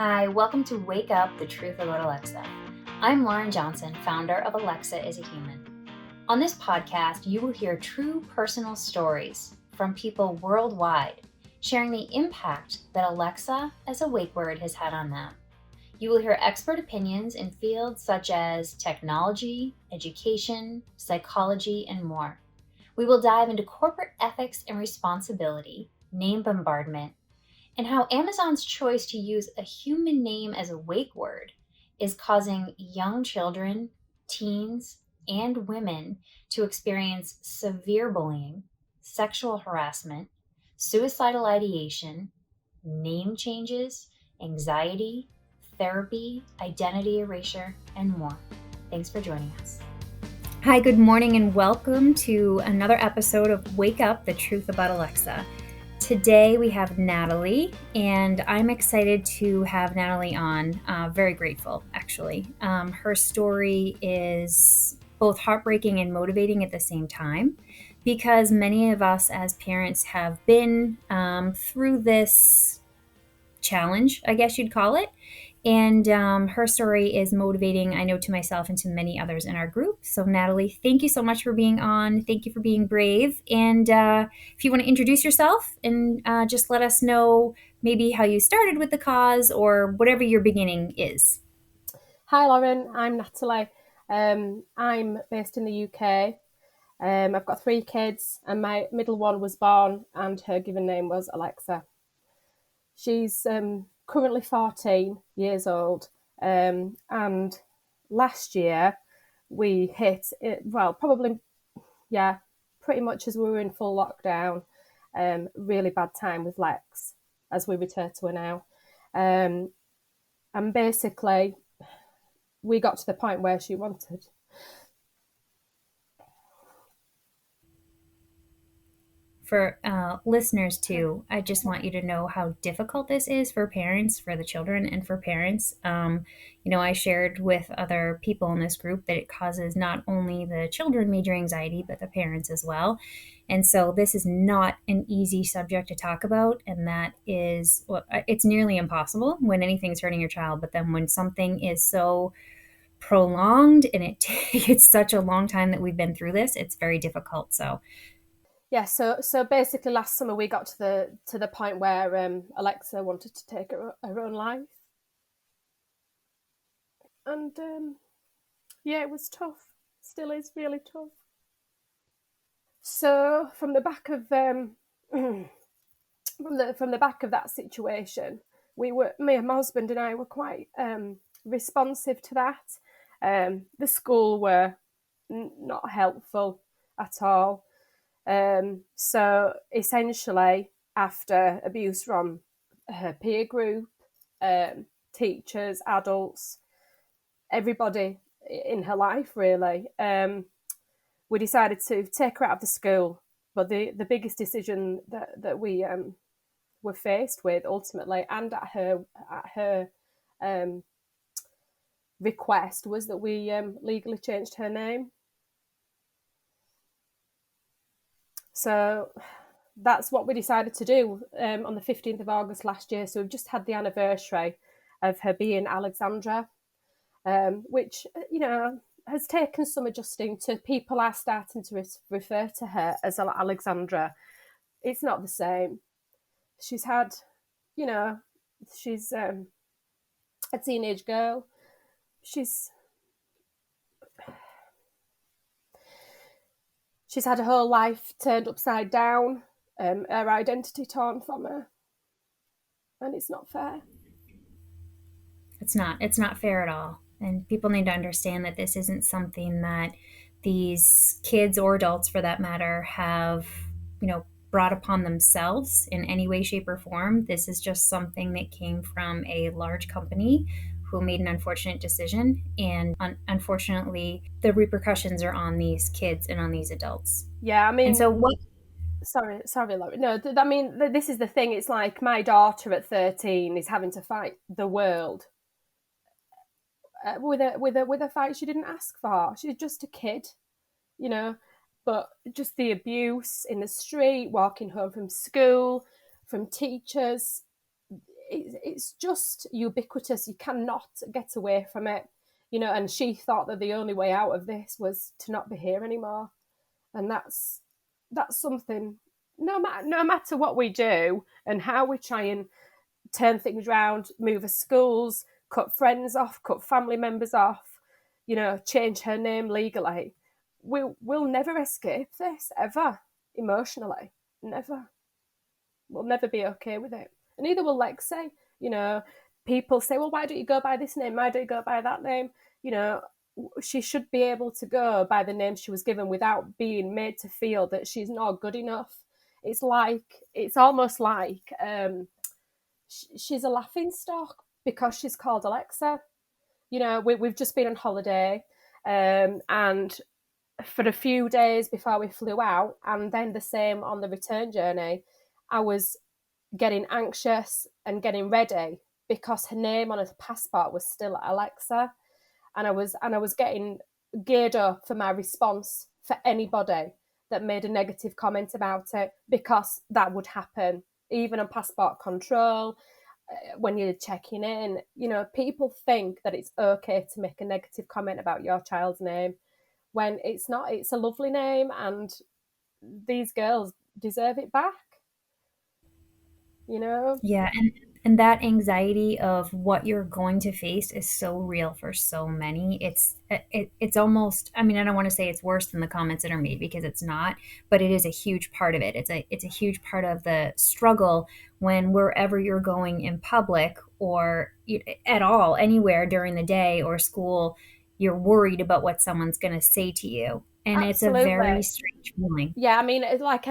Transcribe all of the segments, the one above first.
Hi, welcome to Wake Up, the Truth About Alexa. I'm Lauren Johnson, founder of Alexa is a Human. On this podcast, you will hear true personal stories from people worldwide, sharing the impact that Alexa as a wake word has had on them. You will hear expert opinions in fields such as technology, education, psychology, and more. We will dive into corporate ethics and responsibility, name bombardment, and how Amazon's choice to use a human name as a wake word is causing young children, teens, and women to experience severe bullying, sexual harassment, suicidal ideation, name changes, anxiety, therapy, identity erasure, and more. Thanks for joining us. Hi, good morning, and welcome to another episode of Wake Up, the Truth About Alexa. Today we have Natalie, and I'm excited to have Natalie on. Very grateful, actually. Her story is both heartbreaking and motivating at the same time, because many of us as parents have been through this challenge, I guess you'd call it. And her story is motivating, I know, to myself and to many others in our group. So, Natalie, thank you so much for being on. Thank you for being brave. And if you want to introduce yourself and just let us know maybe how you started with the cause or whatever your beginning is. Hi, Lauren. I'm Natalie. I'm based in the UK. I've got 3 kids, and my middle one was born, and her given name was Alexa. She's currently 14 years old, and last year we hit it, pretty much as we were in full lockdown. Really bad time with Lex as we return to her now, and basically we got to the point where she wanted. For listeners too, I just want you to know how difficult this is for parents, for the children, and for parents. I shared with other people in this group that it causes not only the children major anxiety, but the parents as well. And so this is not an easy subject to talk about, and that is, well, it's nearly impossible when anything's hurting your child. But then when something is so prolonged and it's such a long time that we've been through this, it's very difficult. So Yeah, so basically last summer we got to the point where Alexa wanted to take her own life, and it was tough. Still is really tough. So from the back of from the back of that situation, me and my husband and I were quite responsive to that. The school were not helpful at all. So essentially, after abuse from her peer group, teachers, adults, everybody in her life, really, we decided to take her out of the school. But the biggest decision that we were faced with ultimately, and at her request, was that we legally changed her name. So that's what we decided to do on the 15th of August last year. So we've just had the anniversary of her being Alexandra, which, has taken some adjusting to. People are starting to refer to her as Alexandra. It's not the same. She's had, she's a teenage girl. She's had her whole life turned upside down, her identity torn from her, and it's not fair. It's not fair at all. And people need to understand that this isn't something that these kids or adults for that matter have, brought upon themselves in any way, shape, or form. This is just something that came from a large company who made an unfortunate decision. And unfortunately, the repercussions are on these kids and on these adults. Yeah, I mean, and so what sorry, Lauren. No, I mean, this is the thing. It's like my daughter at 13 is having to fight the world with a fight she didn't ask for. She's just a kid, But just the abuse in the street, walking home from school, from teachers, it's just ubiquitous. You cannot get away from it, and she thought that the only way out of this was to not be here anymore. And that's something, no matter what we do and how we try and turn things around, move her schools, cut friends off, cut family members off, change her name legally, we'll never escape this ever, emotionally. Never. We'll never be okay with it. And neither will Lexi. People say, well, why don't you go by this name? Why don't you go by that name? She should be able to go by the name she was given without being made to feel that she's not good enough. It's almost like she's a laughing stock because she's called Alexa. We've just been on holiday, and for a few days before we flew out, and then the same on the return journey, I was getting anxious and getting ready because her name on her passport was still Alexa, and I was getting geared up for my response for anybody that made a negative comment about it, because that would happen even on passport control. When you're checking in, people think that it's okay to make a negative comment about your child's name when it's not. It's a lovely name, and these girls deserve it back. Yeah, and that anxiety of what you're going to face is so real for so many. It's almost, I mean, I don't want to say it's worse than the comments that are made, because it's not, but it is a huge part of it. It's a huge part of the struggle when wherever you're going in public, or at all anywhere during the day or school, you're worried about what someone's going to say to you. And it's a very Absolutely. strange feeling. Yeah, I mean, it's like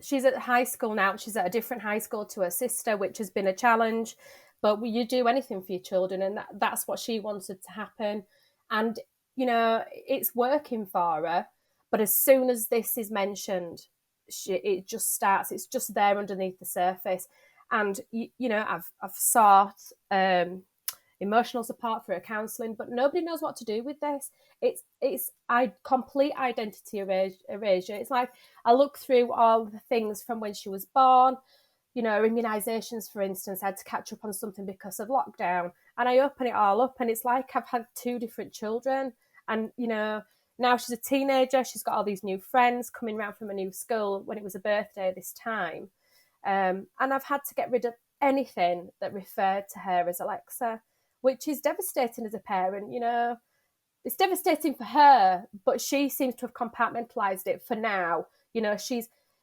she's at high school now. She's at a different high school to her sister, which has been a challenge. But you do anything for your children, and that's what she wanted to happen. And it's working for her. But as soon as this is mentioned, it just starts. It's just there underneath the surface. And I've sought emotional support for her counselling, but nobody knows what to do with this. It's complete identity erasure. It's like I look through all the things from when she was born, immunisations, for instance. I had to catch up on something because of lockdown, and I open it all up, and it's like I've had two different children. And now she's a teenager, she's got all these new friends coming around from a new school when it was a birthday this time, and I've had to get rid of anything that referred to her as Alexa, which is devastating as a parent. It's devastating for her, but she seems to have compartmentalized it for now.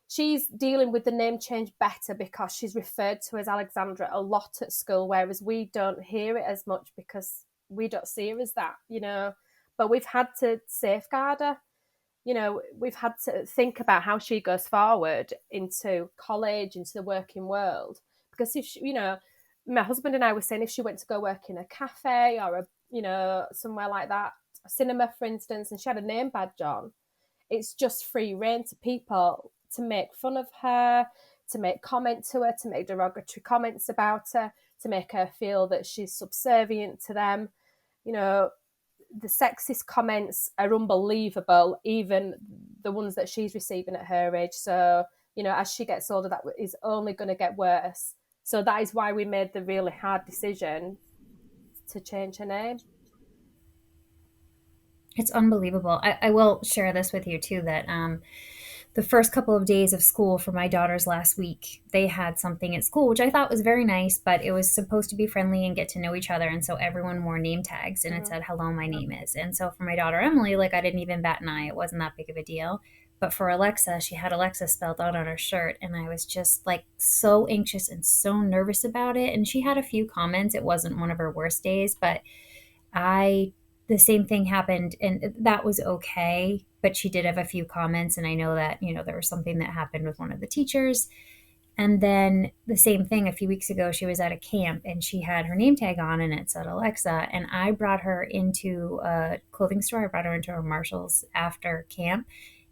She's dealing with the name change better because she's referred to as Alexandra a lot at school, whereas we don't hear it as much because we don't see her as that. But we've had to safeguard her. We've had to think about how she goes forward into college, into the working world, because if she, my husband and I were saying, if she went to go work in a cafe or somewhere like that, a cinema, for instance, and she had a name badge on, it's just free reign to people to make fun of her, to make comment to her, to make derogatory comments about her, to make her feel that she's subservient to them. The sexist comments are unbelievable, even the ones that she's receiving at her age. So, as she gets older, that is only going to get worse. So that is why we made the really hard decision to change her name. It's unbelievable. I will share this with you too, that the first couple of days of school for my daughters last week, they had something at school, which I thought was very nice, but it was supposed to be friendly and get to know each other. And so everyone wore name tags, and it said, hello, my name is. And so for my daughter, Emily, like, I didn't even bat an eye. It wasn't that big of a deal. But for Alexa, she had Alexa spelled out on her shirt. And I was just like so anxious and so nervous about it. And she had a few comments. It wasn't one of her worst days, but the same thing happened, and that was okay. But she did have a few comments, and I know that, there was something that happened with one of the teachers. And then the same thing a few weeks ago, she was at a camp and she had her name tag on and it said Alexa. And I brought her into a clothing store. I brought her into a Marshall's after camp.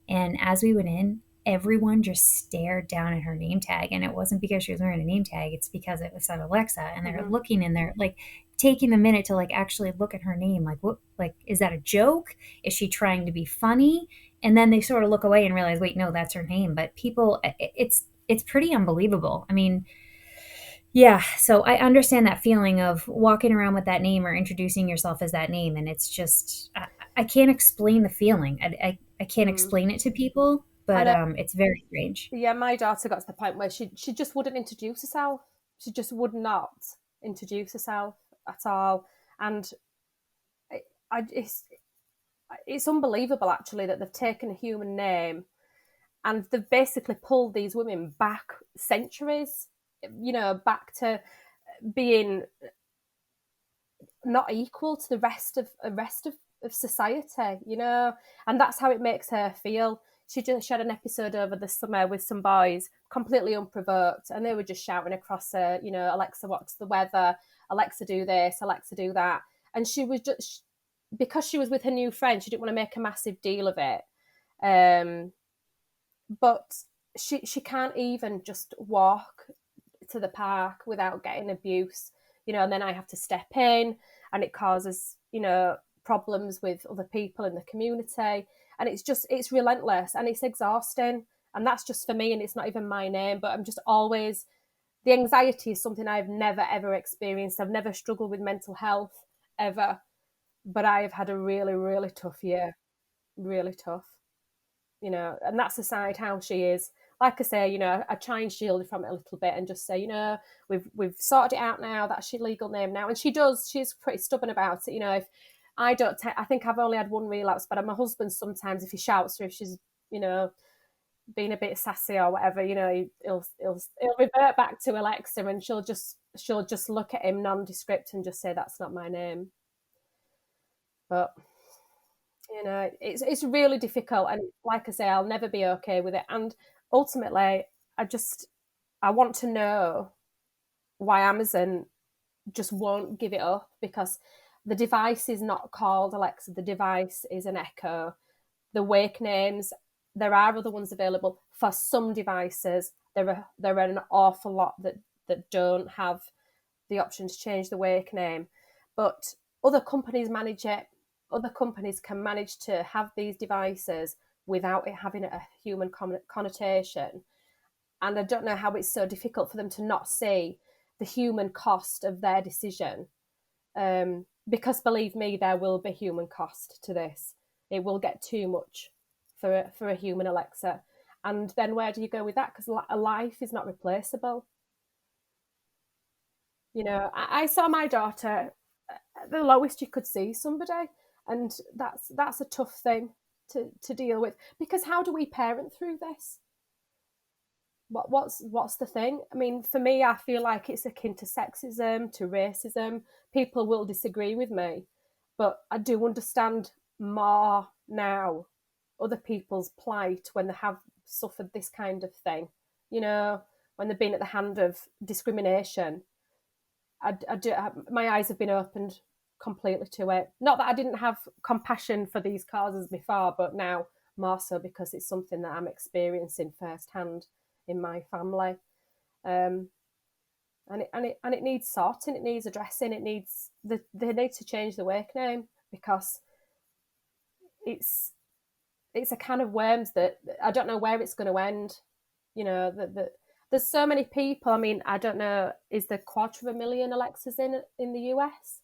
And as we went in, everyone just stared down at her name tag. And it wasn't because she was wearing a name tag, it's because it said Alexa. And they're looking in there, like taking a minute to like actually look at her name. Like, what, like, is that a joke? Is she trying to be funny? And then they sort of look away and realize, wait, no, that's her name. But people, it's pretty unbelievable. I mean, Yeah, so I understand that feeling of walking around with that name or introducing yourself as that name, and it's just I can't explain the feeling. I can't Mm. explain it to people, I but know. it's very strange. Yeah, my daughter got to the point where she just wouldn't introduce herself. She just would not introduce herself at all, and I, it's unbelievable actually that they've taken a human name and they've basically pulled these women back centuries, back to being not equal to the rest of society, and that's how it makes her feel. She had an episode over the summer with some boys, completely unprovoked, and they were just shouting across her, Alexa, what's the weather? Alexa, do this. Alexa, do that. And she was just, because she was with her new friend, she didn't want to make a massive deal of it. Um, but she can't even just walk to the park without getting abuse, and then I have to step in, and it causes, problems with other people in the community, and it's relentless and it's exhausting, and that's just for me, and it's not even my name, but I'm just always, the anxiety is something I've never ever experienced. I've never struggled with mental health ever, but I've had a really, really tough year, really tough, and that's aside how she is. Like I say, I try and shield from it a little bit and just say, we've sorted it out now. That's your legal name now, and she does. She's pretty stubborn about it. If I don't, I think I've only had one relapse, but my husband sometimes, if he shouts her, if she's, being a bit sassy or whatever, he'll revert back to Alexa, and she'll just look at him nondescript and just say that's not my name. But it's really difficult, and like I say, I'll never be okay with it. And ultimately, I want to know why Amazon just won't give it up, because the device is not called Alexa. The device is an Echo. The wake names, there are other ones available for some devices. There are an awful lot that don't have the option to change the wake name, but other companies manage it. Other companies can manage to have these devices without it having a human connotation. And I don't know how it's so difficult for them to not see the human cost of their decision. Because believe me, there will be human cost to this. It will get too much for a human Alexa. And then where do you go with that? Because a life is not replaceable. I saw my daughter at the lowest you could see somebody, and that's a tough thing to deal with, because how do we parent through this? What's the thing? I mean, for me, I feel like it's akin to sexism, to racism. People will disagree with me, but I do understand more now other people's plight when they have suffered this kind of thing. When they've been at the hand of discrimination. My eyes have been opened completely to it. Not that I didn't have compassion for these causes before, but now more so, because it's something that I'm experiencing firsthand in my family. Um, and it needs sorting, it needs addressing, they need to change the wake name, because it's it's a can of worms that I don't know where it's going to end. There's so many people. I mean, I don't know, is there 250,000 Alexas in the US?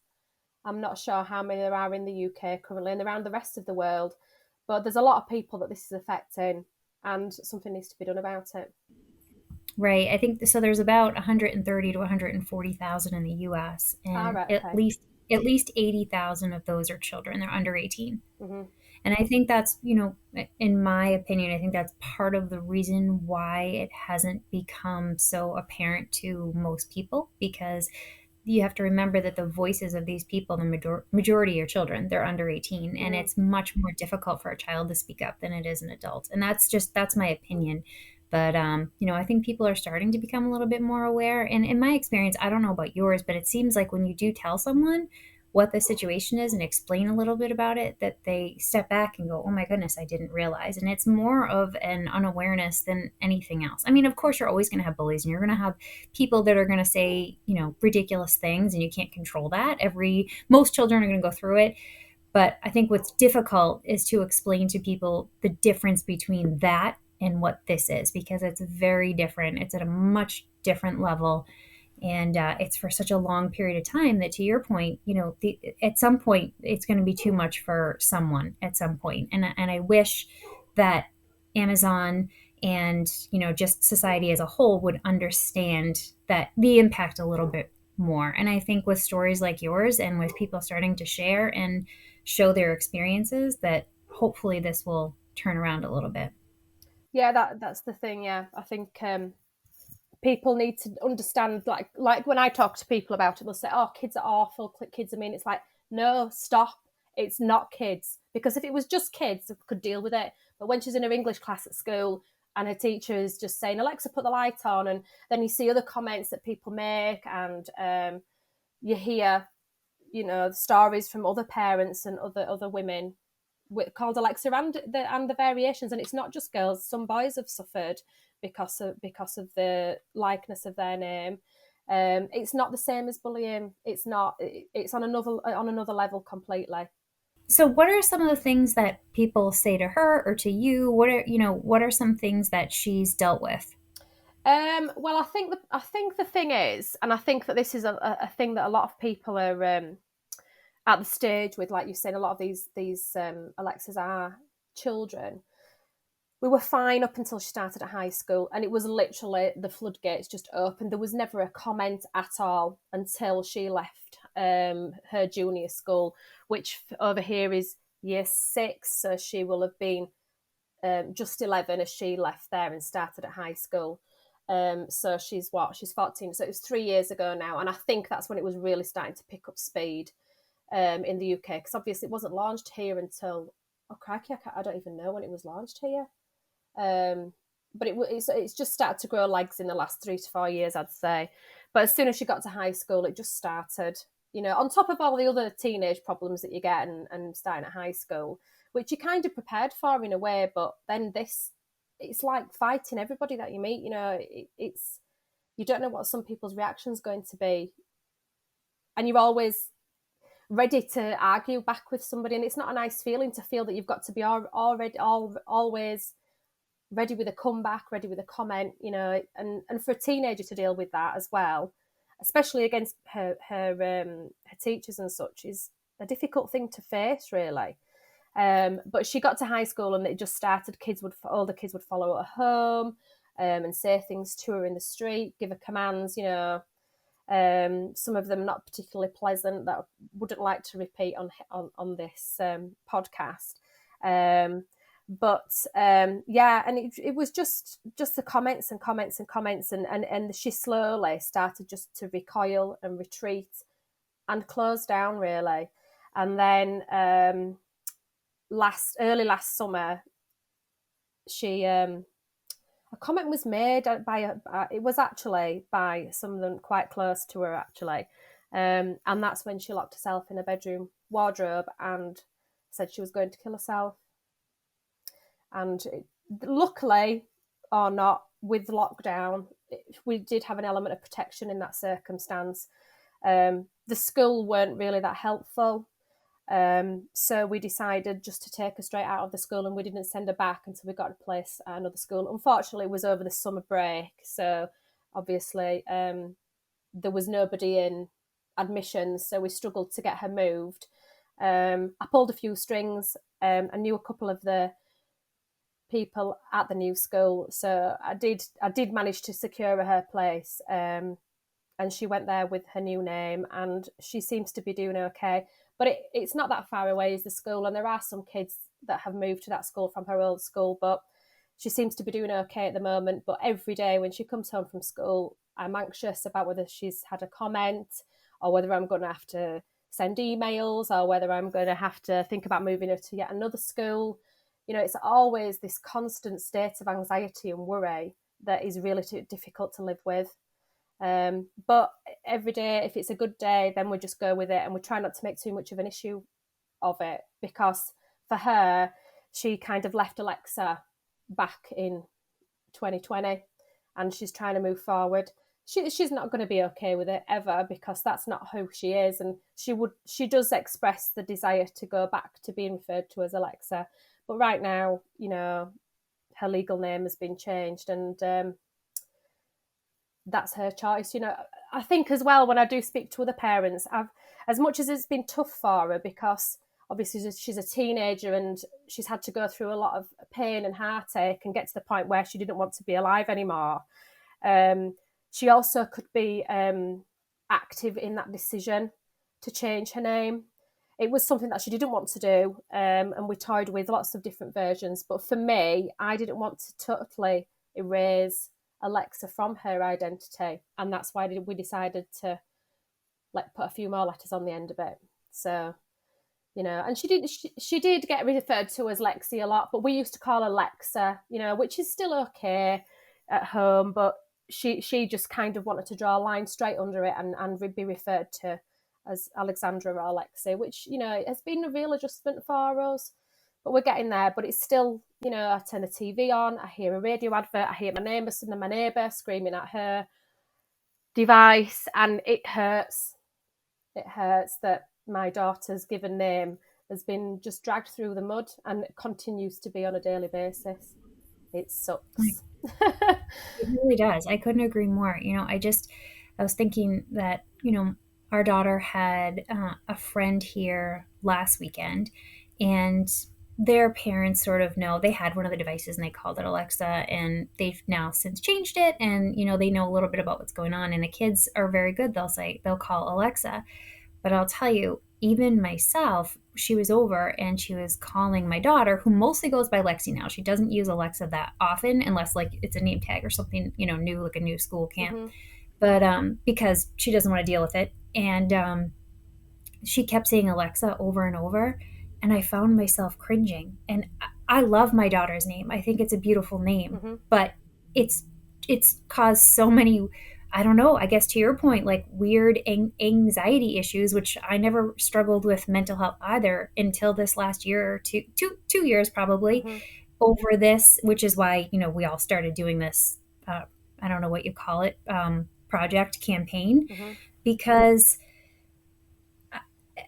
I'm not sure how many there are in the UK currently and around the rest of the world, but there's a lot of people that this is affecting, and something needs to be done about it. Right. I think so. There's about 130 to 140,000 in the U.S. All and right, at okay. least at least 80,000 of those are children. They're under 18. Mm-hmm. And I think that's, in my opinion, I think that's part of the reason why it hasn't become so apparent to most people, because you have to remember that the voices of these people, the majority are children. They're under 18, and Mm-hmm. it's much more difficult for a child to speak up than it is an adult. And that's my opinion. But I think people are starting to become a little bit more aware. And in my experience, I don't know about yours, but it seems like when you do tell someone what the situation is and explain a little bit about it, that they step back and go, oh my goodness, I didn't realize. And it's more of an unawareness than anything else. I mean, of course, you're always going to have bullies, and you're going to have people that are going to say, ridiculous things, and you can't control that. Most children are going to go through it. But I think what's difficult is to explain to people the difference between that and what this is, because it's very different. It's at a much different level. And it's for such a long period of time that, to your point, at some point it's going to be too much for someone at some point. And I wish that Amazon and just society as a whole would understand that the impact a little bit more. And I think with stories like yours and with people starting to share and show their experiences, that hopefully this will turn around a little bit. Yeah, that's the thing. Yeah, I think people need to understand. Like when I talk to people about it, they'll say, "Oh, kids are awful. Kids are mean." It's like, no, stop. It's not kids, because if it was just kids, I could deal with it. But when she's in her English class at school and her teacher is just saying, "Alexa, put the light on," and then you see other comments that people make, and you hear, the stories from other parents and other women called Alexa, and the variations, and it's not just girls. Some boys have suffered because of the likeness of their name. It's not the same as bullying. It's not. It's on another level completely. So what are some of the things that people say to her or to you? What are some things that she's dealt with? Well, I think the thing is, and I think that this is a thing that a lot of people are at the stage with, like you said, a lot of these Alexas are children. We were fine up until she started at high school, and it was literally the floodgates just opened. There was never a comment at all until she left her junior school, which over here is year 6, so she will have been just 11 as she left there and started at high school. So she's 14, so it was 3 years ago now, and I think that's when it was really starting to pick up speed in the UK, because obviously it wasn't launched here until, oh crikey, I don't even know when it was launched here. But it's just started to grow legs in the last 3 to 4 years, I'd say. But as soon as she got to high school, it just started, on top of all the other teenage problems that you get and starting at high school, which you're kind of prepared for in a way. But then it's like fighting everybody that you meet. It's you don't know what some people's reaction's going to be, and you're always ready to argue back with somebody, and it's not a nice feeling to feel that you've got to be always ready with a comeback, ready with a comment, and for a teenager to deal with that as well, especially against her teachers and such, is a difficult thing to face, really. But she got to high school and it just started. Older kids would follow her at home and say things to her in the street, give her commands, some of them not particularly pleasant that I wouldn't like to repeat on this podcast. Yeah, and it was just the comments and comments and comments, and she slowly started just to recoil and retreat and close down, really. And then early last summer, she a comment was made it was actually by someone quite close to her, actually, and that's when she locked herself in a bedroom wardrobe and said she was going to kill herself. And luckily or not, with lockdown, we did have an element of protection in that circumstance. The school weren't really that helpful. So we decided just to take her straight out of the school, and we didn't send her back until we got a place at another school. Unfortunately, it was over the summer break, so obviously there was nobody in admissions, so we struggled to get her moved. I pulled a few strings. I knew a couple of the people at the new school, so I did manage to secure her place, and she went there with her new name, and she seems to be doing okay. But it's not that far away as the school, and there are some kids that have moved to that school from her old school, but she seems to be doing okay at the moment. But every day when she comes home from school, I'm anxious about whether she's had a comment, or whether I'm going to have to send emails, or whether I'm going to have to think about moving her to yet another school. It's always this constant state of anxiety and worry that is really difficult to live with. But every day, if it's a good day, then we just go with it, and we try not to make too much of an issue of it, because for her, she kind of left Alexa back in 2020, and she's trying to move forward. She's not going to be okay with it ever, because that's not who she is, and she does express the desire to go back to being referred to as Alexa. But right now, her legal name has been changed, and that's her choice. I think as well, when I do speak to other parents, as much as it's been tough for her, because obviously she's a teenager and she's had to go through a lot of pain and heartache and get to the point where she didn't want to be alive anymore. She also could be active in that decision to change her name. It was something that she didn't want to do, and we toyed with lots of different versions. But for me, I didn't want to totally erase Alexa from her identity, and that's why we decided to put a few more letters on the end of it. So, and she did get referred to as Lexi a lot, but we used to call her Lexa, which is still okay at home, but she just kind of wanted to draw a line straight under it and be referred to as Alexandra or Lexi, which, has been a real adjustment for us. But we're getting there. But it's still, I turn the TV on, I hear a radio advert, I hear my neighbour screaming at her device, and it hurts. It hurts that my daughter's given name has been just dragged through the mud, and it continues to be on a daily basis. It sucks. It really does. I couldn't agree more. I was thinking that, our daughter had a friend here last weekend, and their parents sort of know they had one of the devices and they called it Alexa, and they've now since changed it, and they know a little bit about what's going on, and the kids are very good. They'll call Alexa. But I'll tell you, even myself, she was over and she was calling my daughter, who mostly goes by Lexi now. She doesn't use Alexa that often unless it's a name tag or something, new, like a new school camp. Mm-hmm. But because she doesn't want to deal with it. And she kept saying Alexa over and over. And I found myself cringing. And I love my daughter's name. I think it's a beautiful name. Mm-hmm. But it's caused so many, I don't know, I guess to your point, like weird anxiety issues, which I never struggled with mental health either until this last year or two years probably, mm-hmm. over this, which is why, we all started doing this, I don't know what you call it, project campaign, mm-hmm. because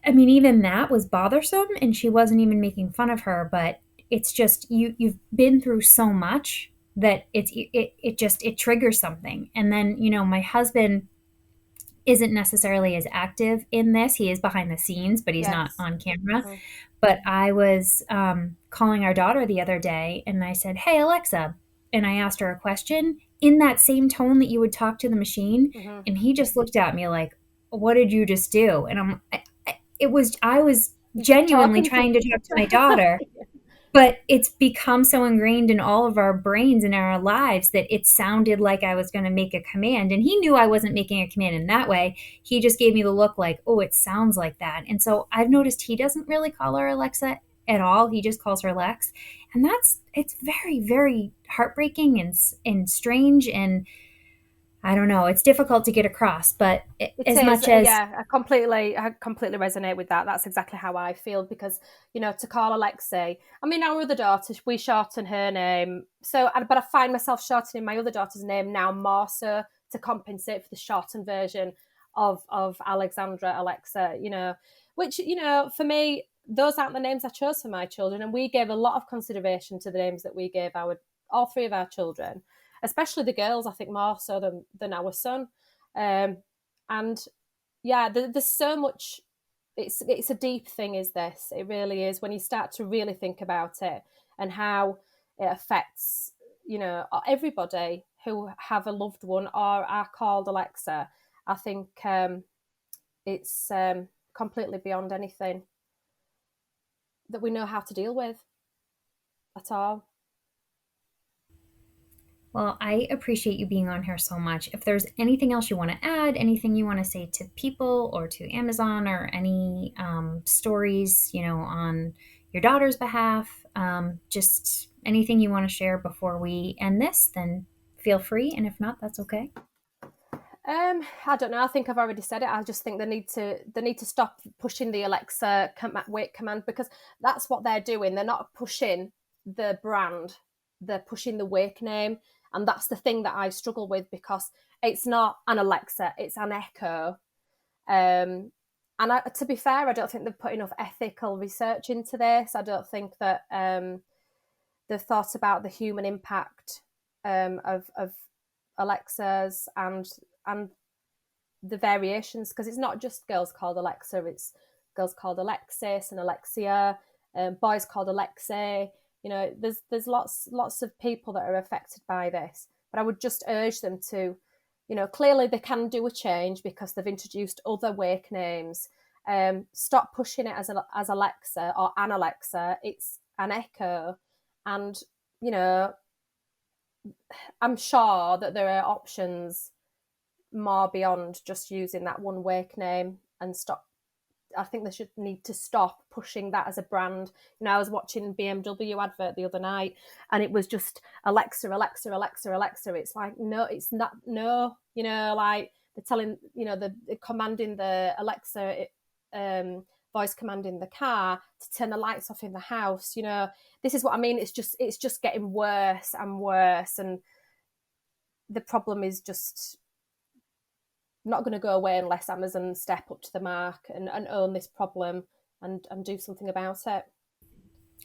I mean, even that was bothersome, and she wasn't even making fun of her, but it's just, you've been through so much that it triggers something. And then, my husband isn't necessarily as active in this. He is behind the scenes, but he's not on camera. Mm-hmm. But I was calling our daughter the other day, and I said, "Hey, Alexa," and I asked her a question in that same tone that you would talk to the machine. Mm-hmm. And he just looked at me like, "What did you just do?" And I was genuinely trying to talk to my daughter. But it's become so ingrained in all of our brains and our lives that it sounded like I was going to make a command. And he knew I wasn't making a command in that way. He just gave me the look like, oh, it sounds like that. And so I've noticed he doesn't really call her Alexa at all. He just calls her Lex. And it's very, very heartbreaking and strange. And I don't know. It's difficult to get across, but I completely resonate with that. That's exactly how I feel, because, to call Alexei, I mean, our other daughter, we shorten her name. But I find myself shortening my other daughter's name now more so to compensate for the shortened version of Alexandra, Alexa, which, for me, those aren't the names I chose for my children. And we gave a lot of consideration to the names that we gave all three of our children. Especially the girls, I think more so than our son. And yeah, there's so much, it's a deep thing, is this. It really is, when you start to really think about it and how it affects, everybody who have a loved one or are called Alexa. I think it's completely beyond anything that we know how to deal with at all. Well, I appreciate you being on here so much. If there's anything else you want to add, anything you want to say to people or to Amazon, or any stories, on your daughter's behalf, just anything you want to share before we end this, then feel free. And if not, that's okay. I don't know. I think I've already said it. I just think they need to stop pushing the Alexa wake command, because that's what they're doing. They're not pushing the brand. They're pushing the wake name. And that's the thing that I struggle with, because it's not an Alexa, it's an Echo. And to be fair, I don't think they've put enough ethical research into this. I don't think that they've thought about the human impact of Alexas and the variations, because it's not just girls called Alexa, it's girls called Alexis and Alexia, boys called Alexei. You know, there's lots of people that are affected by this. But I would just urge them to, you know, clearly they can do a change because they've introduced other wake names. Stop pushing it as Alexa or an Alexa. It's an Echo, and you know, I'm sure that there are options more beyond just using that one wake name, and stop. I think they should need to stop pushing that as a brand. You know, I was watching BMW advert the other night, and it was just Alexa, Alexa, Alexa, Alexa. It's like, no, it's not. No, you know, like they're telling, you know, they're commanding the Alexa voice command in the car to turn the lights off in the house. You know, this is what I mean. It's just getting worse and worse, and the problem is just not going to go away unless Amazon step up to the mark and own this problem and do something about it.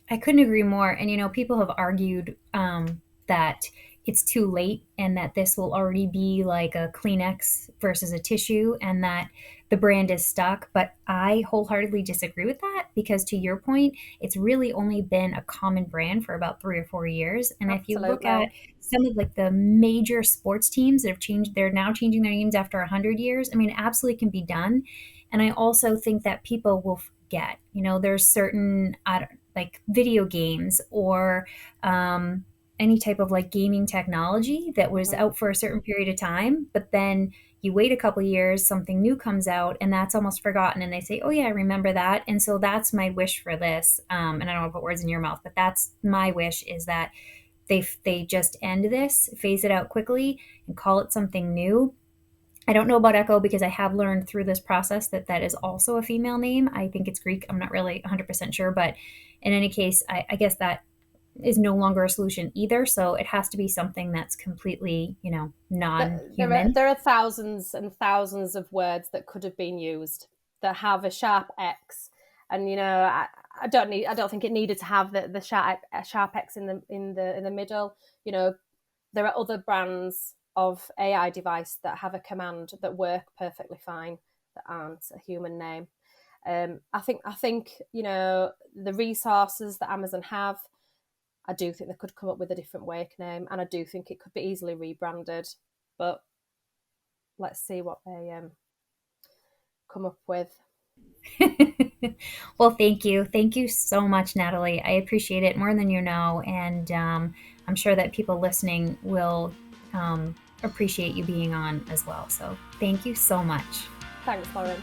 I couldn't agree more. And, you know, people have argued that it's too late and that this will already be like a Kleenex versus a tissue and that the brand is stuck. But I wholeheartedly disagree with that because, to your point, it's really only been a common brand for about 3 or 4 years. And Absolutely. if you look at some of like the major sports teams that have changed, they're now changing their names after 100 years. I mean, it absolutely can be done. And I also think that people will forget, you know, there's certain, like video games or any type of like gaming technology that was out for a certain period of time, but then you wait a couple years, something new comes out, and that's almost forgotten. And they say, "Oh yeah, I remember that." And so that's my wish for this. And I don't want to put words in your mouth, but that's my wish, is that they just end this, phase it out quickly, and call it something new. I don't know about Echo because I have learned through this process that that is also a female name. I think it's Greek. I'm not really 100% sure, but in any case, I guess that is no longer a solution either. So it has to be something that's completely, you know, non-human. There are thousands and thousands of words that could have been used that have a sharp X, and you know, I don't think it needed to have the sharp X in the middle. You know, there are other brands of AI device that have a command that work perfectly fine that aren't a human name. I think you know, the resources that Amazon have, I do think they could come up with a different wake name, and I do think it could be easily rebranded. But let's see what they come up with. Well, thank you. Thank you so much, Natalie. I appreciate it more than you know. And I'm sure that people listening will appreciate you being on as well. So thank you so much. Thanks, Lauren.